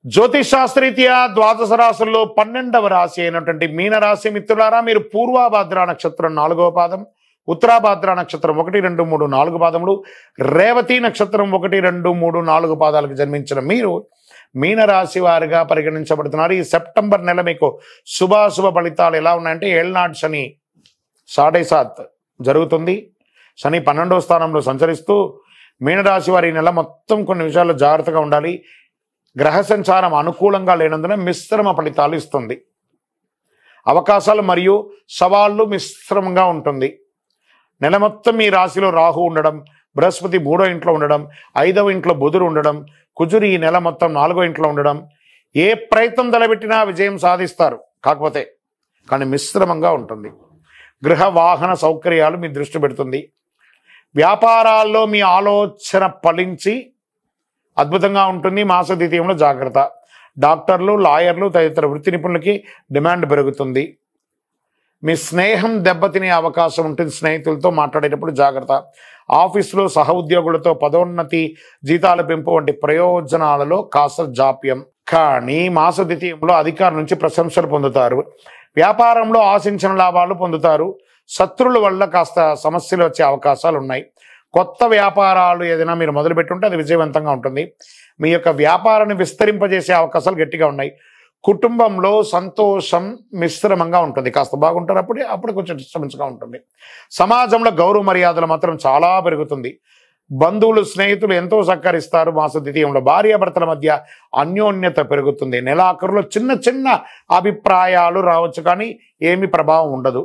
జ్యోతిషాస్త్రరీత్యా ద్వాదశ రాశుల్లో 12వ రాశి అయినటువంటి మీనరాశి మిత్రులారా, మీరు పూర్వాభాద్ర నక్షత్రం 4వ పాదం, ఉత్తరాభాద్ర నక్షత్రం 1, 2, 3, 4 పాదములు, రేవతి నక్షత్రం 1, 2, 3, 4 పాదాలకు జన్మించిన మీరు మీనరాశి వారిగా పరిగణించబడుతున్నారు. ఈ సెప్టెంబర్ నెల మీకు శుభాశుభ ఫలితాలు ఎలా ఉన్నాయంటే, ఏళ్నాడు శని 7.5 జరుగుతుంది. శని 12వ స్థానంలో సంచరిస్తూ మీనరాశి వారి నెల మొత్తం కొన్ని విషయాల్లో జాగ్రత్తగా ఉండాలి. గ్రహ సంచారం అనుకూలంగా లేనందున మిశ్రమ ఫలితాలు ఇస్తుంది. అవకాశాలు మరియు సవాళ్లు మిశ్రమంగా ఉంటుంది. నెల మొత్తం మీ రాశిలో రాహు ఉండడం, బృహస్పతి 3వ ఇంట్లో ఉండడం, 5వ ఇంట్లో బుధుడు ఉండడం, కుజుడు ఈ నెల మొత్తం 4వ ఇంట్లో ఉండడం, ఏ ప్రయత్నం తలబెట్టినా విజయం సాధిస్తారు. కానీ మిశ్రమంగా ఉంటుంది. గృహ వాహన సౌకర్యాలు మీ దృష్టి పెడుతుంది. వ్యాపారాల్లో మీ ఆలోచన ఫలించి అద్భుతంగా ఉంటుంది. మాస ద్వితీయంలో జాగ్రత్త. డాక్టర్లు, లాయర్లు తదితర వృత్తి నిపుణులకి డిమాండ్ పెరుగుతుంది. మీ స్నేహం దెబ్బతినే అవకాశం ఉంటుంది. స్నేహితులతో మాట్లాడేటప్పుడు జాగ్రత్త. ఆఫీసులో సహ ఉద్యోగులతో పదోన్నతి, జీతాల పెంపు వంటి ప్రయోజనాలలో కాస్త జాప్యం. కానీ మాస ద్వితీయంలో అధికారుల నుంచి ప్రశంసలు పొందుతారు. వ్యాపారంలో ఆశించిన లాభాలు పొందుతారు. శత్రువుల వల్ల కాస్త సమస్యలు వచ్చే అవకాశాలు ఉన్నాయి. కొత్త వ్యాపారాలు ఏదైనా మీరు మొదలుపెట్టుంటే అది విజయవంతంగా ఉంటుంది. మీ యొక్క వ్యాపారాన్ని విస్తరింపజేసే అవకాశాలు గట్టిగా ఉన్నాయి. కుటుంబంలో సంతోషం మిశ్రమంగా ఉంటుంది. కాస్త బాగుంటారు, అప్పుడు కొంచెం డిస్టర్బెన్స్గా ఉంటుంది. సమాజంలో గౌరవ మర్యాదలు మాత్రం చాలా పెరుగుతుంది. బంధువులు, స్నేహితులు ఎంతో సహకరిస్తారు. మాస ద్వితీయంలో భార్యాభర్తల మధ్య అన్యోన్యత పెరుగుతుంది. నెలాఖరులో చిన్న చిన్న అభిప్రాయాలు రావచ్చు, కానీ ఏమి ప్రభావం ఉండదు.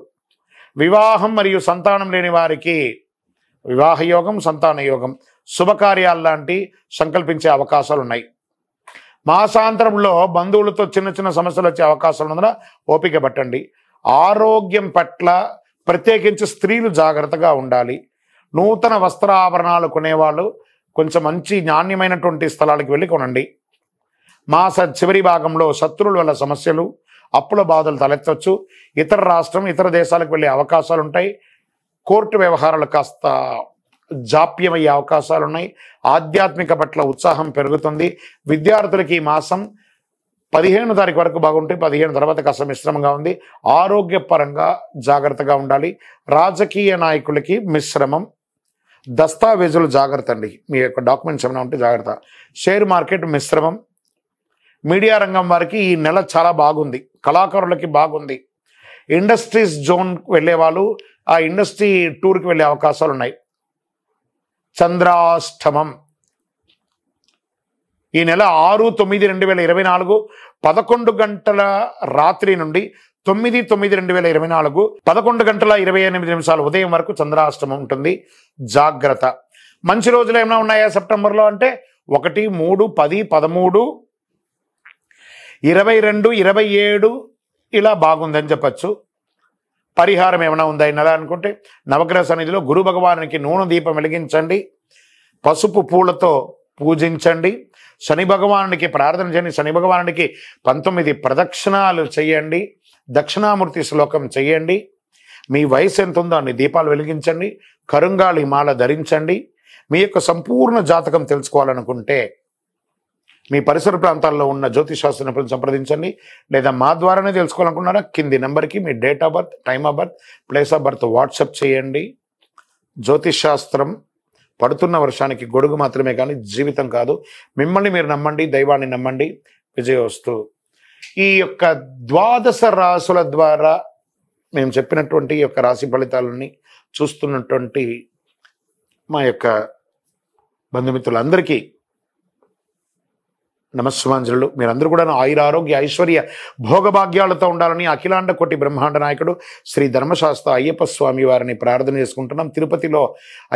వివాహం మరియు సంతానం లేని వారికి వివాహ యోగం, సంతాన యోగం, శుభకార్యాలు లాంటి సంకల్పించే అవకాశాలు ఉన్నాయి. మాసాంతరంలో బంధువులతో చిన్న చిన్న సమస్యలు వచ్చే అవకాశాలు ఉన్నందున ఓపిక పట్టండి. ఆరోగ్యం పట్ల ప్రత్యేకించి స్త్రీలు జాగ్రత్తగా ఉండాలి. నూతన వస్త్రాభరణాలు కొనేవాళ్ళు కొంచెం మంచి నాణ్యమైనటువంటి స్థలాలకు వెళ్ళి కొనండి. మాస చివరి భాగంలో శత్రువుల వల్ల సమస్యలు, అప్పుల బాధలు తలెత్తవచ్చు. ఇతర రాష్ట్రం, ఇతర దేశాలకు వెళ్ళే అవకాశాలు ఉంటాయి. కోర్టు వ్యవహారాలు కాస్త జాప్యమయ్యే అవకాశాలు ఉన్నాయి. ఆధ్యాత్మిక పట్ల ఉత్సాహం పెరుగుతుంది. విద్యార్థులకి ఈ మాసం 15వ తారీఖు వరకు బాగుంటే 15 తర్వాత కాస్త మిశ్రమంగా ఉంది. ఆరోగ్యపరంగా జాగ్రత్తగా ఉండాలి. రాజకీయ నాయకులకి మిశ్రమం. దస్తావేజులు జాగ్రత్త అండి. మీ యొక్క డాక్యుమెంట్స్ ఏమైనా ఉంటే జాగ్రత్త. షేర్ మార్కెట్ మిశ్రమం. మీడియా రంగం వారికి ఈ నెల చాలా బాగుంది. కళాకారులకి బాగుంది. ఇండస్ట్రీస్ జోన్ వెళ్ళే వాళ్ళు ఆ ఇండస్ట్రీ టూర్కి వెళ్ళే అవకాశాలు ఉన్నాయి. చంద్రాష్టమం ఈ నెల 6/9/2024 11 గంటల రాత్రి నుండి 9/9/2024 11 గంటల 28 నిమిషాలు ఉదయం వరకు చంద్రాష్టమం ఉంటుంది. జాగ్రత్త. మంచి రోజులు ఏమైనా ఉన్నాయా సెప్టెంబర్లో అంటే 1, 3, 10, 13, 22, 27 ఇలా బాగుందని చెప్పచ్చు. పరిహారం ఏమైనా ఉందా ఈ నెల అనుకుంటే, నవగ్రహ సన్నిధిలో గురు భగవానికి నూనె దీపం వెలిగించండి. పసుపు పూలతో పూజించండి. శని భగవానుడికి ప్రార్థన చేయండి. శని భగవానుడికి 19 ప్రదక్షిణాలు చేయండి. దక్షిణామూర్తి శ్లోకం చేయండి. మీ వయసు ఎంత ఉందో అన్ని దీపాలు వెలిగించండి. కరుంగాళి మాల ధరించండి. మీ యొక్క సంపూర్ణ జాతకం తెలుసుకోవాలనుకుంటే మీ పరిసర ప్రాంతాల్లో ఉన్న జ్యోతిషాస్త్ర నిపుణులను సంప్రదించండి. లేదా మా ద్వారానే తెలుసుకోవాలనుకున్నారా, కింది నెంబర్కి మీ date of birth, time of birth, place of birth WhatsApp చేయండి. జ్యోతిషాస్త్రం పడుతున్న వర్షానికి గొడుగు మాత్రమే కానీ జీవితం కాదు. మిమ్మల్ని మీరు నమ్మండి, దైవాన్ని నమ్మండి. విజయోస్తు. ఈ యొక్క ద్వాదశ రాశుల ద్వారా మేము చెప్పినటువంటి యొక్క రాశి ఫలితాలని చూస్తున్నటువంటి మా యొక్క బంధుమిత్రులందరికీ నమస్సుమాంజలు. మీరందరూ కూడా ఆయురారోగ్య ఐశ్వర్య భోగభాగ్యాలతో ఉండాలని అఖిలాండ కోటి బ్రహ్మాండ నాయకుడు శ్రీ ధర్మశాస్త్ర అయ్యప్ప స్వామి వారిని ప్రార్థన చేసుకుంటున్నాం. తిరుపతిలో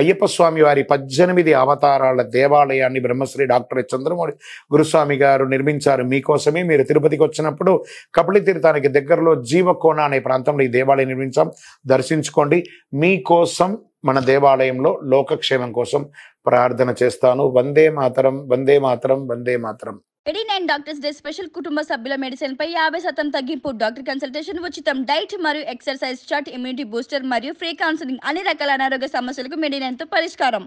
అయ్యప్ప స్వామి వారి 18 అవతారాల దేవాలయాన్ని బ్రహ్మశ్రీ డాక్టర్ చంద్రమౌళి గురుస్వామి గారు నిర్మించారు మీకోసమే. మీరు తిరుపతికి వచ్చినప్పుడు కపిలి తీర్థానికి దగ్గరలో జీవకోన అనే ప్రాంతంలో ఈ దేవాలయం నిర్మించాం. దర్శించుకోండి. మీకోసం మన దేవాలయంలో లోకక్షేమం కోసం ప్రార్థన చేస్తాను. Vande Mataram, Vande Mataram, Vande Mataram. 89 doctors day special కుటుంబ సభ్యుల మెడిసిన్ పై 50% తగ్గింపు. డాక్టర్ కన్సల్టేషన్ ఉచితం. డైట్ మరియు ఎక్సర్సైజ్ చార్ట్, ఇమ్యూనిటీ బూస్టర్ మరియు ఫ్రీ కౌన్సిలింగ్. అన్ని రకాల అనారోగ్య సమస్యలకు 89 తో పరిష్కారం.